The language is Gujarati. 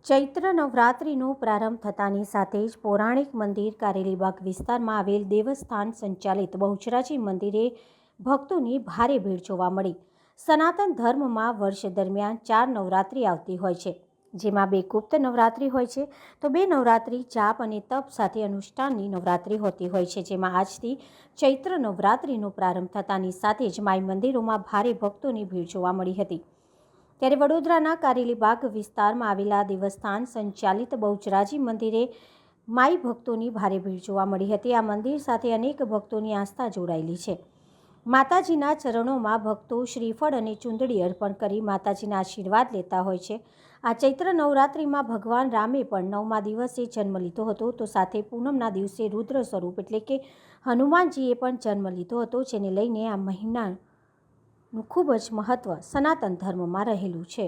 ચૈત્ર નવરાત્રિનો પ્રારંભ થતાની સાથે જ પૌરાણિક મંદિર કારેલીબાગ વિસ્તારમાં આવેલ દેવસ્થાન સંચાલિત બહુચરાજી મંદિરે ભક્તોની ભારે ભીડ જોવા મળી। સનાતન ધર્મમાં વર્ષ દરમિયાન 4 નવરાત્રિ આવતી હોય છે, જેમાં 2 ગુપ્ત નવરાત્રિ હોય છે તો 2 નવરાત્રિ જાપ અને તપ સાથે અનુષ્ઠાનની નવરાત્રિ હોતી હોય છે। જેમાં આજથી ચૈત્ર નવરાત્રિનો પ્રારંભ થતાની સાથે જ માઈ મંદિરોમાં ભારે ભક્તોની ભીડ જોવા મળી હતી। ત્યારે વડોદરાના કારેલીબાગ વિસ્તારમાં આવેલા દેવસ્થાન સંચાલિત બહુચરાજી મંદિરે માઈ ભક્તોની ભારે ભીડ જોવા મળી હતી। આ મંદિર સાથે અનેક ભક્તોની આસ્થા જોડાયેલી છે। માતાજીના ચરણોમાં ભક્તો શ્રીફળ અને ચૂંદડી અર્પણ કરી માતાજીના આશીર્વાદ લેતા હોય છે। આ ચૈત્ર નવરાત્રિમાં ભગવાન રામે પણ 9મા દિવસે જન્મ લીધો હતો, તો સાથે પૂનમના દિવસે રુદ્ર સ્વરૂપ એટલે કે હનુમાનજીએ પણ જન્મ લીધો હતો, જેને લઈને આ મહિનાનું ખૂબ જ મહત્વ સનાતન ધર્મમાં રહેલું છે।